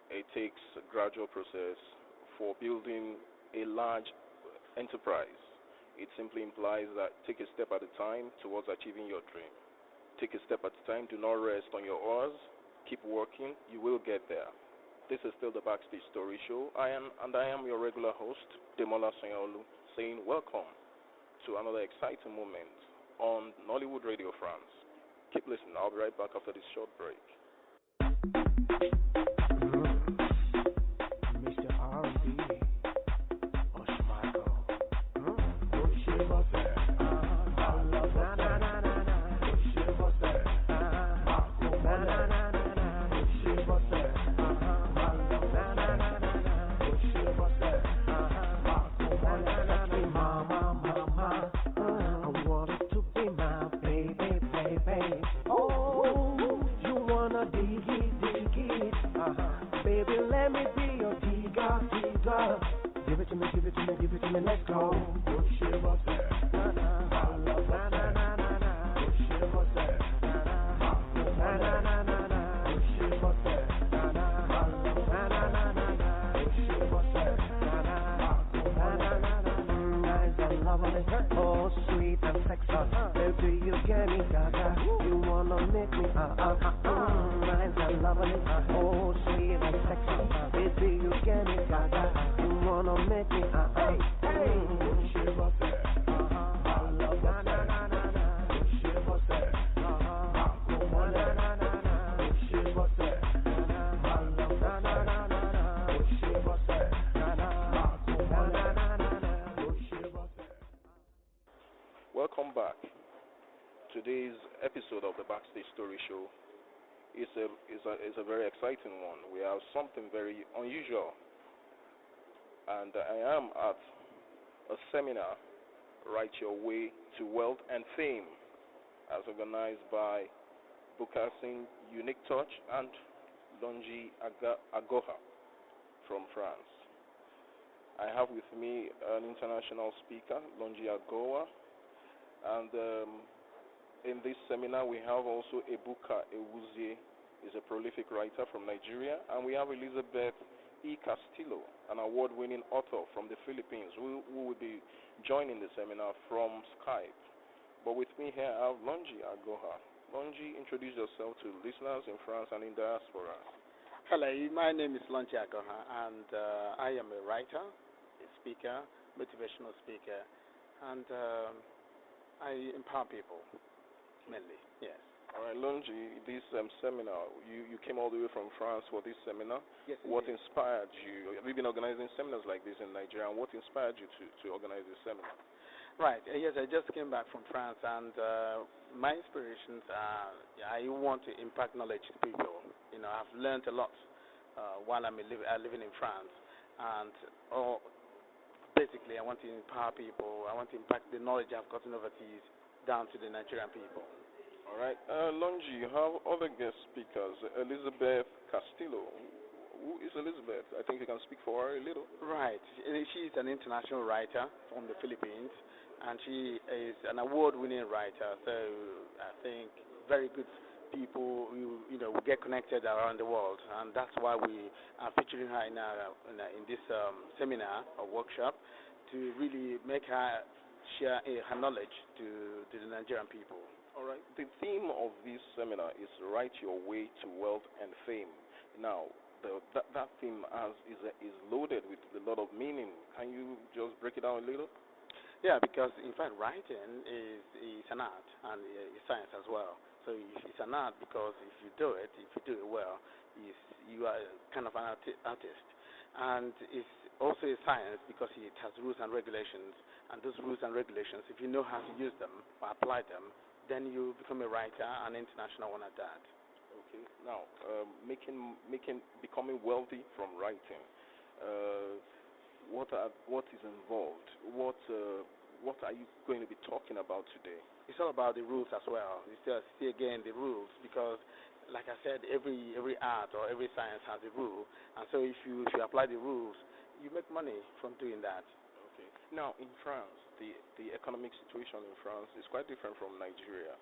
It takes a gradual process for building a large enterprise. It simply implies that take a step at a time towards achieving your dream. Take a step at a time. Do not rest on your oars. Keep working. You will get there. This is still the Backstage Story Show. I am your regular host, Demola Sanyaolu, saying welcome to another exciting moment on Nollywood Radio France. Keep listening. I'll be right back after this short break. Welcome back. Today's episode of the Backstage Story Show is a very exciting one. We have something very unusual, and I am at a seminar, Write Your Way to Wealth and Fame, as organized by Bukasin Unique Touch and Longy Agoha from France. I have with me an international speaker, Longy Agoha, and in this seminar we have also Ebuka Ewuzie, is a prolific writer from Nigeria, and we have Elizabeth E. Castillo, an award-winning author from the Philippines, who will be joining the seminar from Skype. But with me here I have Longy Agoha. Longy, introduce yourself to listeners in France and in diaspora. Hello, my name is Longy Agoha, and I am a writer, a speaker, motivational speaker, and I empower people, mainly, yes. All right, Longy, this seminar, you came all the way from France for this seminar. Yes, what inspired you? Have you been organizing seminars like this in Nigeria, and what inspired you to organize this seminar? Right, yes, I just came back from France, and my inspirations are, I want to impact knowledge to people. You know, I've learned a lot while I'm living in France, and basically, I want to empower people. I want to impact the knowledge I've gotten overseas down to the Nigerian people. All right. Longy, you have other guest speakers. Elizabeth Castillo. Who is Elizabeth? I think you can speak for her a little. Right. She's an international writer from the Philippines, and she is an award-winning writer. So I think very good people who will get connected around the world, and that's why we are featuring her in this seminar or workshop to really make her share her knowledge to the Nigerian people. All right. The theme of this seminar is Write Your Way to Wealth and Fame. Now, that theme is loaded with a lot of meaning. Can you just break it down a little? Yeah, because in fact writing is an art and it's science as well. So it's an art because if you do it well, you are kind of an artist. And it's also a science because it has rules and regulations. And those rules and regulations, if you know how to use them or apply them, then you become a writer, an international one at that. Okay. Now, becoming wealthy from writing. What is involved? What are you going to be talking about today? It's all about the rules as well. It's just, see again, the rules, because like I said, every art or every science has a rule, and so if you apply the rules, you make money from doing that. Okay. Now, in France, the economic situation in France is quite different from Nigeria.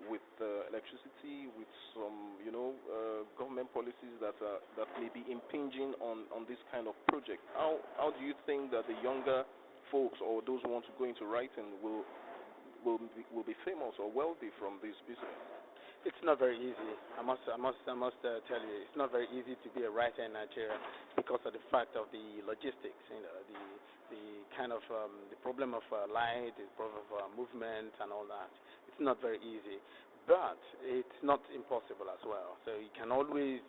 with electricity, with some, government policies that may be impinging on this kind of project. How do you think that the younger folks or those who want to go into writing will be famous or wealthy from this business? It's not very easy. I must tell you, it's not very easy to be a writer in Nigeria because of the fact of the logistics. The kind of the problem of light, the problem of movement, and all that. It's not very easy, but it's not impossible as well. So you can always,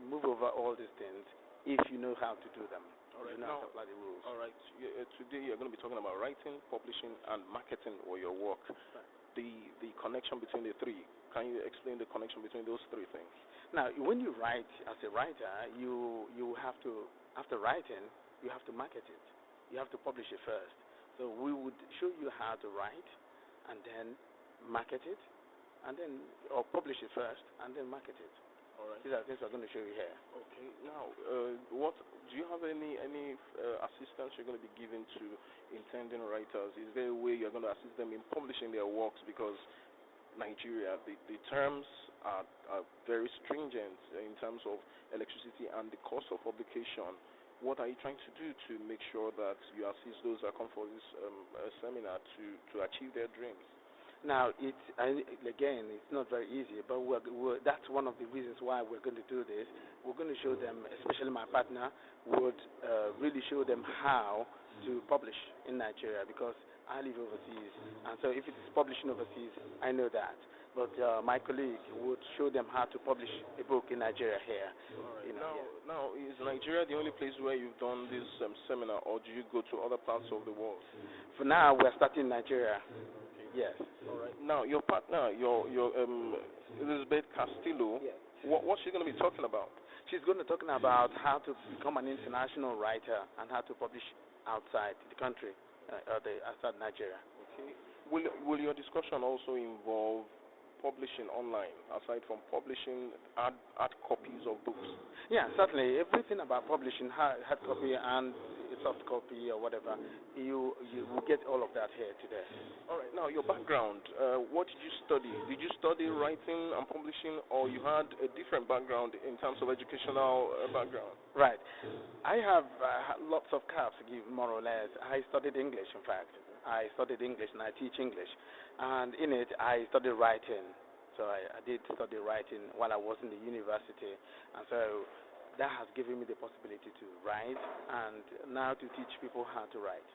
move over all these things if you know how to do them. All right. You know how to apply the rules. All right. Today you're going to be talking about writing, publishing, and marketing or your work. Right. The connection between the three. Can you explain the connection between those three things? Now, when you write as a writer, you have to, after writing, you have to market it. You have to publish it first. So we would show you how to write, and then market it, or publish it first, and then market it. All right. These are things we're going to show you here. Okay. Now, what do you have any assistance you're going to be giving to intending writers? Is there a way you're going to assist them in publishing their works? Because Nigeria, the terms are very stringent in terms of electricity and the cost of publication. What are you trying to do to make sure that you assist those that come for this seminar to achieve their dreams? Now, again, it's not very easy, but that's one of the reasons why we're going to do this. We're going to show them, especially my partner, would really show them how to publish in Nigeria, because I live overseas, and so if it's publishing overseas, I know that. But my colleague would show them how to publish a book in Nigeria here. Right. Now, is Nigeria the only place where you've done this seminar, or do you go to other parts of the world? For now, we're starting in Nigeria. Yes. All right. Now, your partner, your Elizabeth Castillo, yes. What's she going to be talking about? She's going to be talking about how to become an international writer and how to publish outside the country, outside Nigeria. Okay. Will your discussion also involve publishing online, aside from publishing hard copies of books? Yeah, certainly. Everything about publishing, hard copy and soft copy or whatever, you will get all of that here today. All right. Now, your background, what did you study? Did you study writing and publishing, or you had a different background in terms of educational background? Right. I have lots of caps to give, more or less. I studied English, in fact. I studied English and I teach English. And in it, I studied writing. So I did study writing while I was in the university. And so that has given me the possibility to write and now to teach people how to write.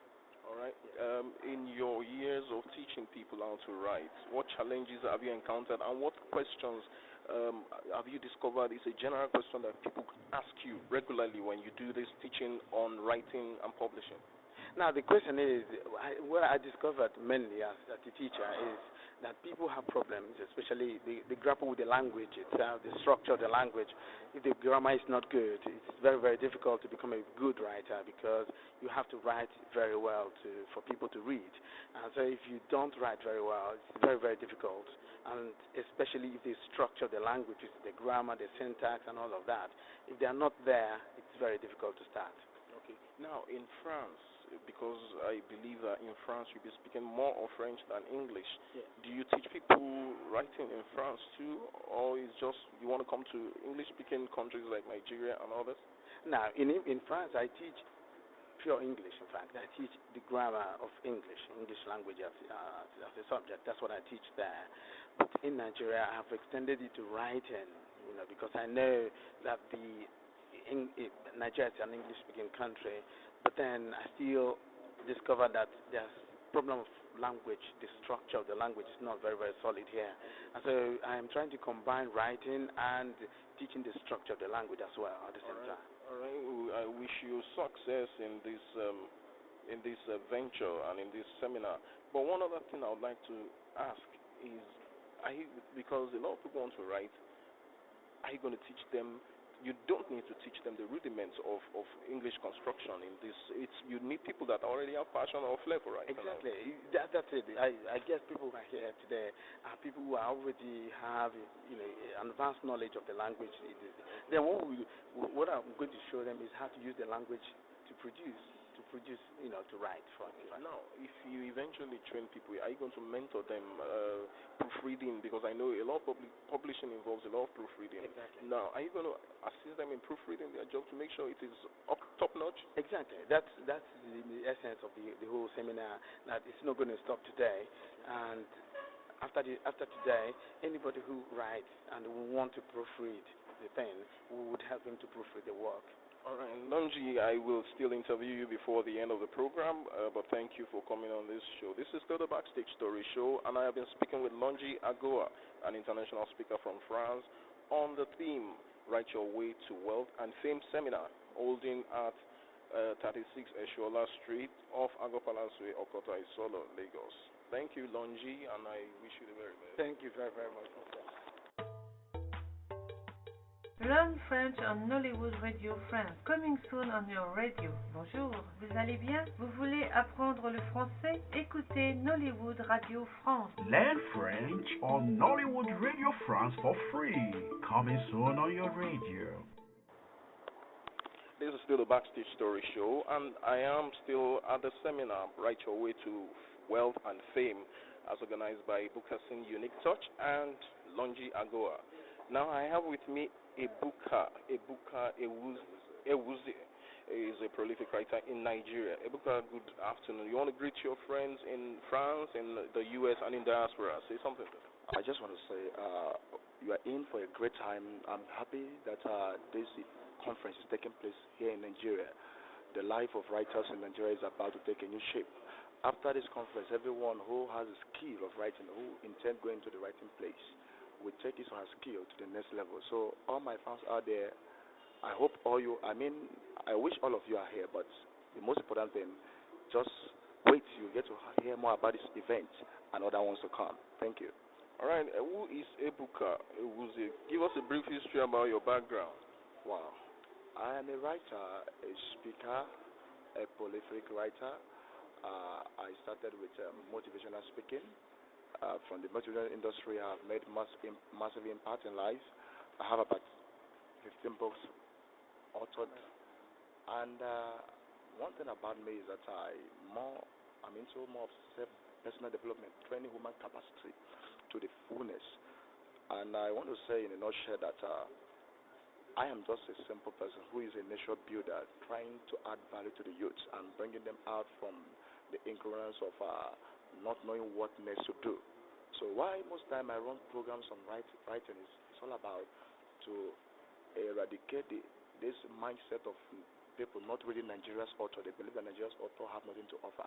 All right. In your years of teaching people how to write, what challenges have you encountered, and what questions have you discovered is a general question that people ask you regularly when you do this teaching on writing and publishing? Now, the question is, what I discovered mainly as a teacher is that people have problems, especially they grapple with the language itself, the structure of the language. If the grammar is not good, it's very, very difficult to become a good writer, because you have to write very well for people to read. And so if you don't write very well, it's very, very difficult. And especially if the structure of the language, the grammar, the syntax, and all of that, if they are not there, it's very difficult to start. Okay. Now, in France, because I believe that in France you'll be speaking more of French than English. Yes. Do you teach people writing in France too, or is just you want to come to English-speaking countries like Nigeria and others? Now, in France, I teach pure English. In fact, I teach the grammar of English language as a subject. That's what I teach there. But in Nigeria, I have extended it to writing, because I know that Nigeria is an English-speaking country. But then I still discovered that there's problem of language. The structure of the language is not very, very solid here. And so I am trying to combine writing and teaching the structure of the language as well at the same time. All right. I wish you success in this venture and in this seminar. But one other thing I would like to ask is, because a lot of people want to write, are you going to teach them? You don't need to teach them the rudiments of English construction in this. You need people that already have passion or flair for writing. Exactly. That's it. I guess people who are here today are people who already have an advanced knowledge of the language. Then what I'm going to show them is how to use the language to produce, to produce, to write for. Now, if you eventually train people, are you going to mentor them proofreading? Because I know a lot of publishing involves a lot of proofreading. Exactly. Now, are you going to assist them in proofreading their job to make sure it is top notch? Exactly. That's the essence of the whole seminar. That it's not going to stop today, and after today, anybody who writes and want to proofread the pen, we would help him to proofread the work. All right, Longy, I will still interview you before the end of the program, but thank you for coming on this show. This is still the Backstage Story Show, and I have been speaking with Longy Agoha, an international speaker from France, on the theme, Write Your Way to Wealth and Fame Seminar, holding at 36 Eshola Street off Agopalaswe, Okota, Isolo, Lagos. Thank you, Longy, and I wish you the very best. Thank you very, very much. Learn French on Nollywood Radio France, coming soon on your radio. Bonjour, vous allez bien? Vous voulez apprendre le français? Écoutez Nollywood Radio France. Learn French on Nollywood Radio France for free, coming soon on your radio. This is still the Backstage Story Show, and I am still at the seminar, Write Your Way to Wealth and Fame, as organized by Bukasin Unique Touch and Longy Agoha. Now I have with me Ebuka Ewuzi is a prolific writer in Nigeria. Ebuka, good afternoon. You want to greet your friends in France, in the US, and in diaspora? Say something. I just want to say you are in for a great time. I'm happy that this conference is taking place here in Nigeria. The life of writers in Nigeria is about to take a new shape. After this conference, everyone who has a skill of writing, who intend going to the writing place, will take his or her skill to the next level. So all my fans out there, I hope I wish all of you are here, but the most important thing, just wait till you get to hear more about this event and other ones to come. Thank you. All right, who is Ebuka Ewuzi? Give us a brief history about your background. Wow. I am a writer, a speaker, a prolific writer. I started with motivational speaking. From the motivational industry, I have made massive impact in life. I have about 15 books authored. And one thing about me is that I'm into more of personal development, training human capacity to the fullness. And I want to say in a nutshell that I am just a simple person who is a nation builder, trying to add value to the youths and bringing them out from the ignorance of not knowing what next to do. So why most time I run programs on writing is it's all about to eradicate this mindset of people not reading Nigeria's author. They believe that Nigeria's author have nothing to offer.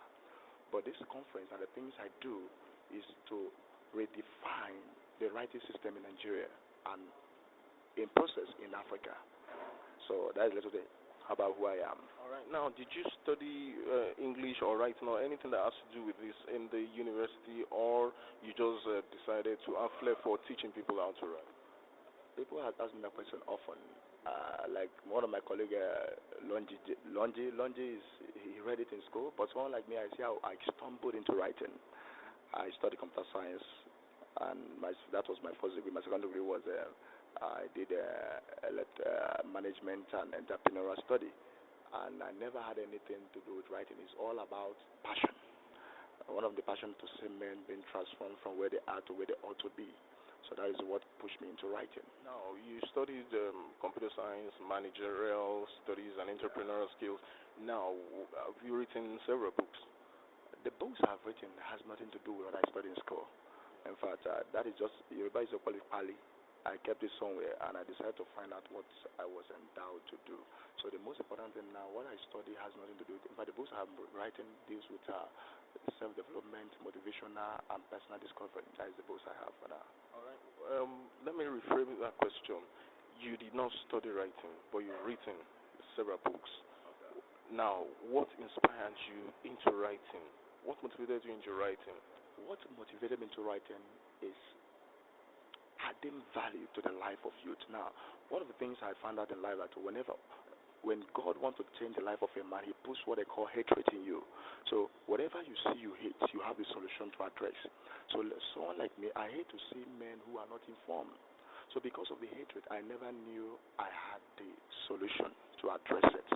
But this conference and the things I do is to redefine the writing system in Nigeria and in process in Africa. So that is a little bit about who I am. All right. Now, did you study English or writing or anything that has to do with this in the university, or you just decided to have flair for teaching people how to write? People have asked me that question often. Like one of my colleagues, Longy is he read it in school, but someone like me, I see how I stumbled into writing. I studied computer science, and that was my first degree. My second degree was I did management and entrepreneurial study, and I never had anything to do with writing. It's all about passion. One of the passion to see men being transformed from where they are to where they ought to be. So that is what pushed me into writing. Now, you studied computer science, managerial studies, and entrepreneurial skills. Now, have you written several books? The books I've written has nothing to do with what I studied in school. In fact, that is just, Yoruba is called Pali. I kept it somewhere, and I decided to find out what I was endowed to do. So the most important thing now, what I study has nothing to do with it. In fact, the books I'm writing deals with self-development, motivational, and personal discovery. That is the books I have for now. All right. Let me rephrase that question. You did not study writing, but you've written several books. Okay. Now, what inspired you into writing? What motivated you into writing? What motivated me into writing is adding value to the life of youth. Now, one of the things I found out in life that when God wants to change the life of a man, He puts what they call hatred in you. So whatever you see you hate, you have a solution to address. So someone like me, I hate to see men who are not informed. So because of the hatred, I never knew I had the solution to address it.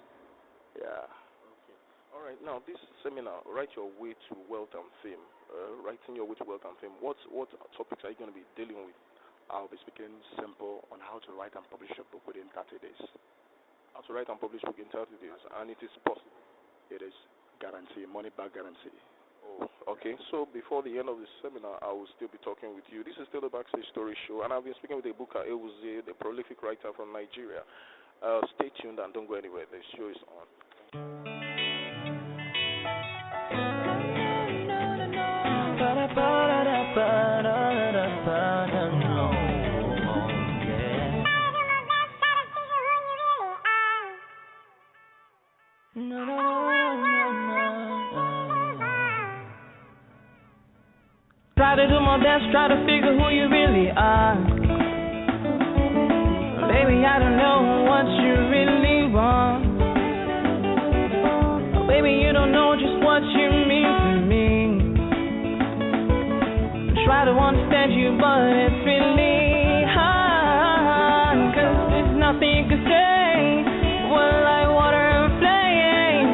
Yeah. Okay. All right, now this seminar, Write Your Way to Wealth and Fame, Writing Your Way to Wealth and Fame, what topics are you going to be dealing with? I'll be speaking simple on how to write and publish a book within 30 days. How to write and publish book in 30 days, and it is possible. It is guarantee, money back guarantee. Oh, okay. So before the end of the seminar, I will still be talking with you. This is still the Backstage Story Show, and I've been speaking with Ebuka Ewuzie, the prolific writer from Nigeria. Stay tuned and don't go anywhere. The show is on. Try to do my best, try to figure who you really are. Baby, I don't know what you really want. Baby, you don't know just what you mean to me. Try to understand you, but it's really hard. 'Cause there's nothing you can say. We're like water and flame,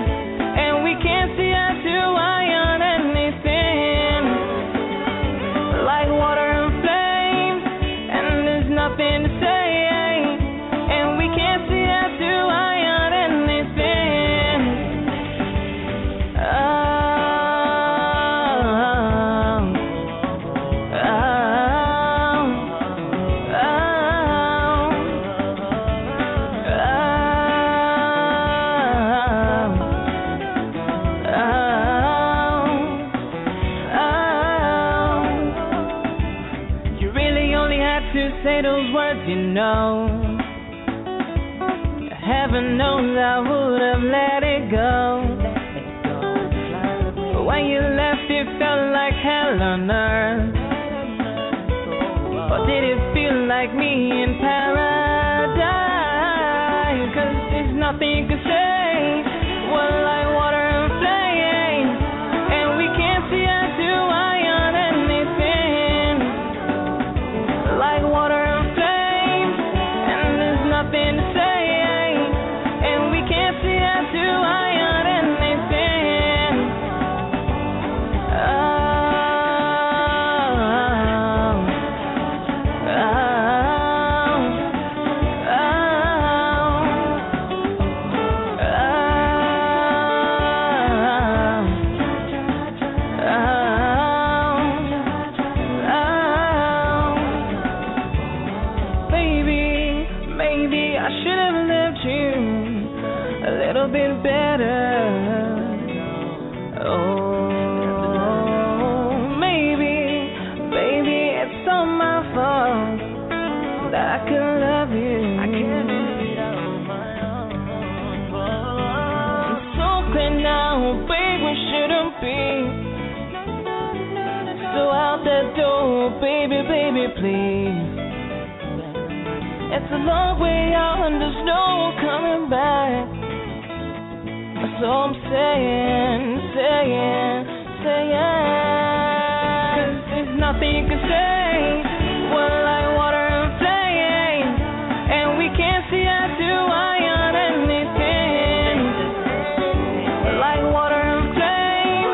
and we can't see eye to eye on anything. Like water and flame, and there's nothing to say. And we can't see eye to eye on anything. You really only had to say those words, you know. Heaven knows I would have let it go. But when you left, it felt like hell on earth. Or did it feel like me in paradise? 'Cause there's nothing you can say. We're like water and flame, and we can't see eye to eye on anything. Like water and flame, and there's nothing to say. And we can't see eye to eye on anything. Baby, maybe I should have loved you a little bit better. Oh, maybe, baby, it's all my fault that I could love you. It's so clear now, babe, we shouldn't be so out that door, baby, baby, please. It's a long way out and there's no coming back. So I'm saying. 'Cause there's nothing you can say. We're like water and flame, and we can't see eye to eye on anything. Like water and flame,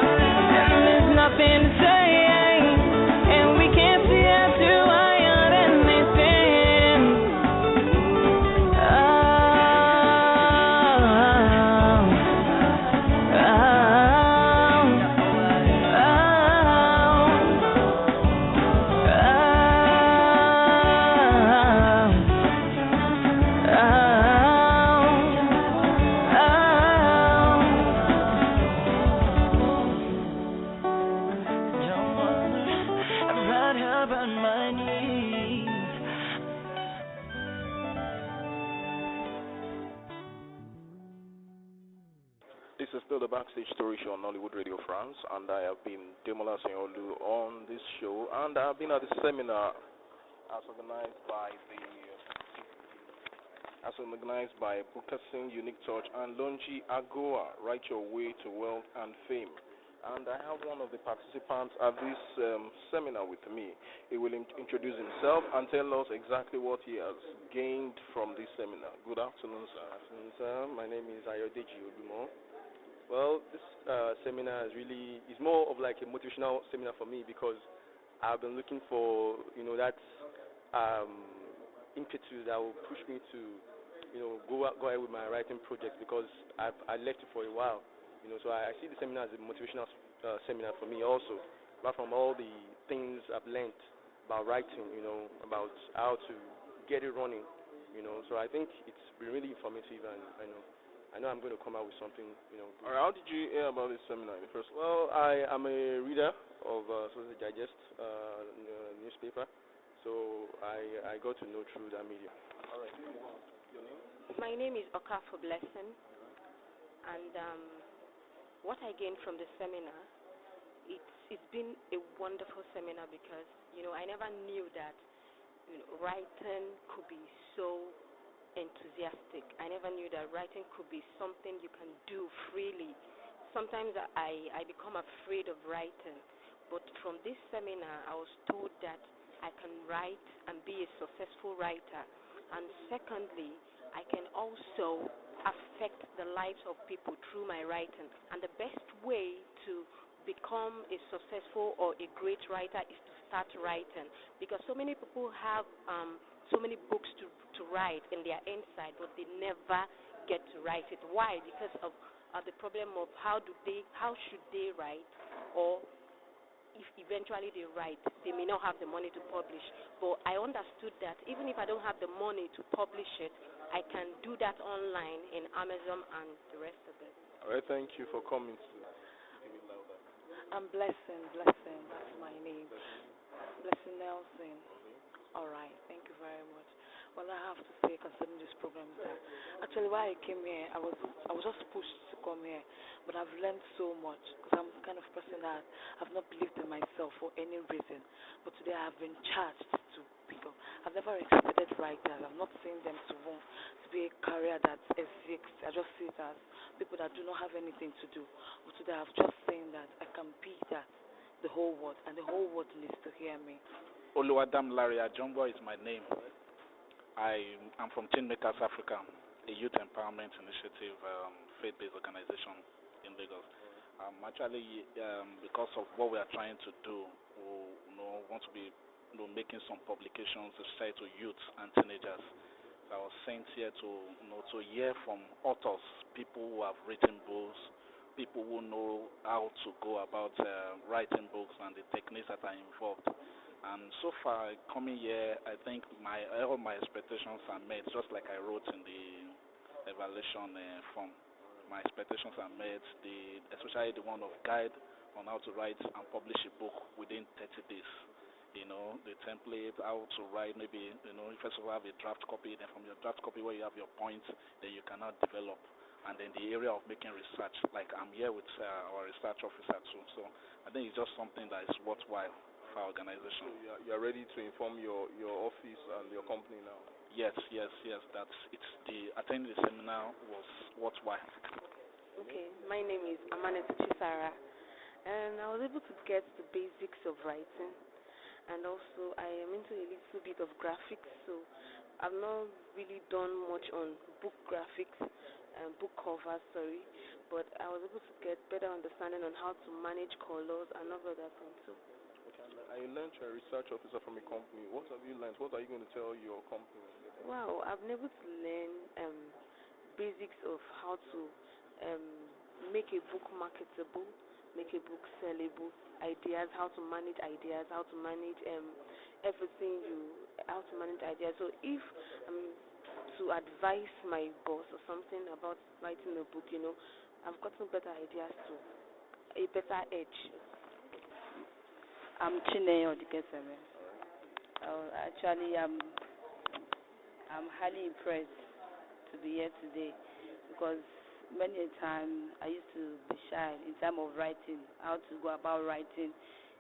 and there's nothing to say. And we can't see eye to eye on anything. This is still the Backstage Story Show on Nollywood Radio France, and I have been Demola Sanyaolu on this show, and I have been at the seminar as organized by Bukasin Unique Touch and Longy Agoha, Write Your Way to Wealth and Fame. And I have one of the participants at this seminar with me. He will introduce himself and tell us exactly what he has gained from this seminar. Good afternoon, sir. Sir, my name is Ayodeji Odumo. Well, this seminar is more of like a motivational seminar for me because I've been looking for that impetus that will push me to go ahead with my writing project because I left it for a while. So I see the seminar as a motivational seminar for me also. Apart from all the things I've learned about writing, about how to get it running, So I think it's been really informative, and I know I'm going to come out with something, good. All right, how did you hear about this seminar in the first place? Well, I am a reader of Social Digest newspaper, so I got to know through that medium. All right, your name? My name is Okafor Blessing, and what I gained from the seminar, it's been a wonderful seminar because I never knew that writing could be so enthusiastic. I never knew that writing could be something you can do freely. Sometimes I become afraid of writing, but from this seminar I was told that I can write and be a successful writer, and secondly I can also affect the lives of people through my writing, and the best way to become a successful or a great writer is to start writing, because so many people have so many books to write in their inside, but they never get to write it. Why? Because of the problem of how should they write, or if eventually they write, they may not have the money to publish. But I understood that even if I don't have the money to publish it, I can do that online in Amazon and the rest of it. All right, thank you for coming to. I'm Blessing. That's my name. Blessing Nelson. All right, thank you very much. Well, I have to say concerning this program is that actually why I came here, I was just pushed to come here, but I've learned so much because I'm the kind of person that I've not believed in myself for any reason. But today I've been charged to pick up. I've never expected writers. I've not seen them to be a career that exists. I just see it as people that do not have anything to do. But today I've just seen that I can be that, the whole world, and the whole world needs to hear me. Oluwadam Larry Ajombo is my name. I am from Makers Africa, a youth empowerment initiative, faith-based organization in Lagos. Actually, because of what we are trying to do, we want to be making some publications to say to youths and teenagers. So I was sent here to to hear from authors, people who have written books, people who know how to go about writing books and the techniques that are involved. And so far, coming here, I think all my expectations are met, just like I wrote in the evaluation form. My expectations are met, especially the one of guide on how to write and publish a book within 30 days. The template, how to write, maybe, first of all, have a draft copy, then from your draft copy where you have your points, then you cannot develop. And then the area of making research, like I'm here with our research officer too. So I think it's just something that is worthwhile for our organization. So you are ready to inform your office and your company now? Yes. Attending the seminar was worthwhile. Okay, my name is Amanetu Chisara, and I was able to get the basics of writing, and also I am into a little bit of graphics, so I've not really done much on book graphics and book covers, but I was able to get better understanding on how to manage colors and all of that thing too. Okay, I learned you're a research officer from a company. What have you learned? What are you going to tell your company? Wow, I've been able to learn basics of how to make a book marketable, make a book sellable, ideas, how to manage ideas, how to manage how to manage ideas. So if to advise my boss or something about writing a book, I've gotten better ideas too, a better edge. I'm Chine Odikeseme. Actually, I'm highly impressed to be here today because many a time I used to be shy in terms of writing, how to go about writing,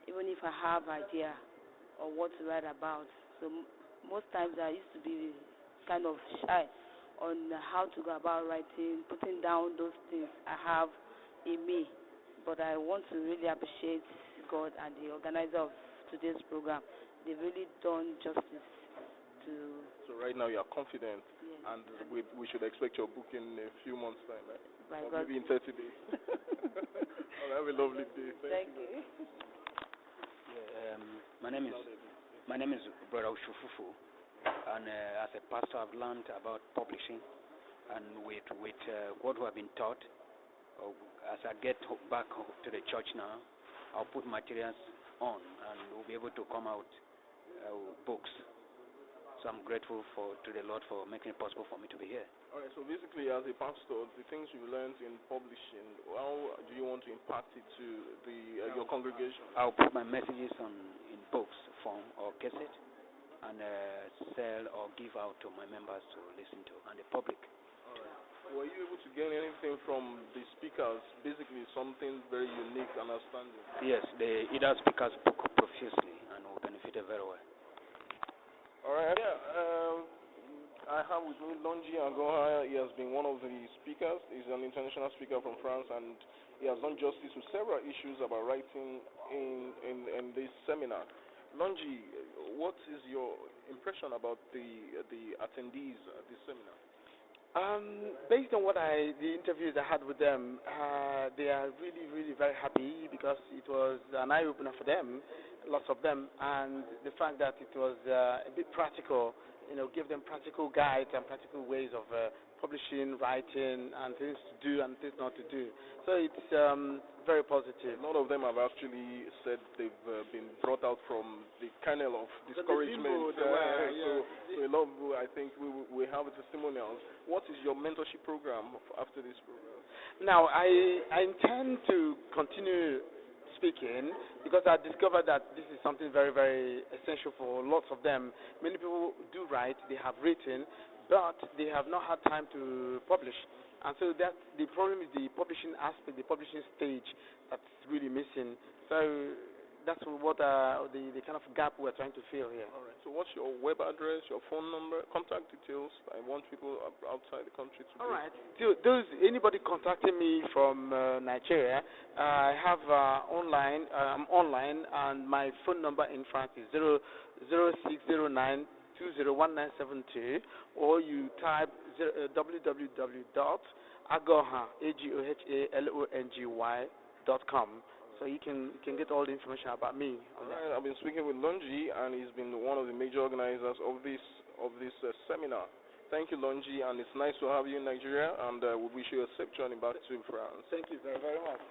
even if I have idea or what to write about. So most times I used to be kind of shy on how to go about writing, putting down those things I have in me. But I want to really appreciate God and the organizer of today's program. They've really done justice to. So right now you are confident, yes, and we should expect your book in a few months' time, right? by Or God. maybe in 30 days. All right, have a lovely day. Thank you. Yeah, my name is Brother Ushufufu, and as a pastor, I've learned about publishing, and with what we have been taught, as I get back to the church now, I'll put materials on, and we'll be able to come out books. So I'm grateful to the Lord for making it possible for me to be here. All right, so basically, as a pastor, the things you learned in publishing, how do you want to impact it to your congregation? I'll put my messages in books form or cassette, and sell or give out to my members to listen to and the public. All right. Were you able to gain anything from the speakers? Basically, something very unique and outstanding. Yes, the either speakers spoke profusely and we benefited very well. All right. Yeah. I have with me Longy Agoha. He has been one of the speakers. He's an international speaker from France, and he has done justice to several issues about writing in this seminar. Longy, what is your impression about the attendees at this seminar? Based on the interviews I had with them, they are really, really very happy because it was an eye-opener for them, lots of them, and the fact that it was a bit practical, give them practical guides and practical ways of publishing, writing, and things to do and things not to do. So it's very positive. A lot of them have actually said they've been brought out from the kernel of discouragement. So a lot of, I think we have testimonials. What is your mentorship program after this program? Now, I intend to continue speaking because I discovered that this is something very, very essential for lots of them. Many people do write, they have written, but they have not had time to publish. And so that the problem is the publishing aspect, the publishing stage that's really missing. So that's what the kind of gap we're trying to fill here. All right. So what's your web address, your phone number, contact details? I want people outside the country to. All right. So anybody contacting me from Nigeria, I have online, and my phone number in France is 0609 201972, or you type www.agohalongy.com. So you can get all the information about me. Right, I've been speaking with Longy, and he's been one of the major organizers of this seminar. Thank you, Longy, and it's nice to have you in Nigeria, and we wish you a safe journey back to France. Thank you very, very much.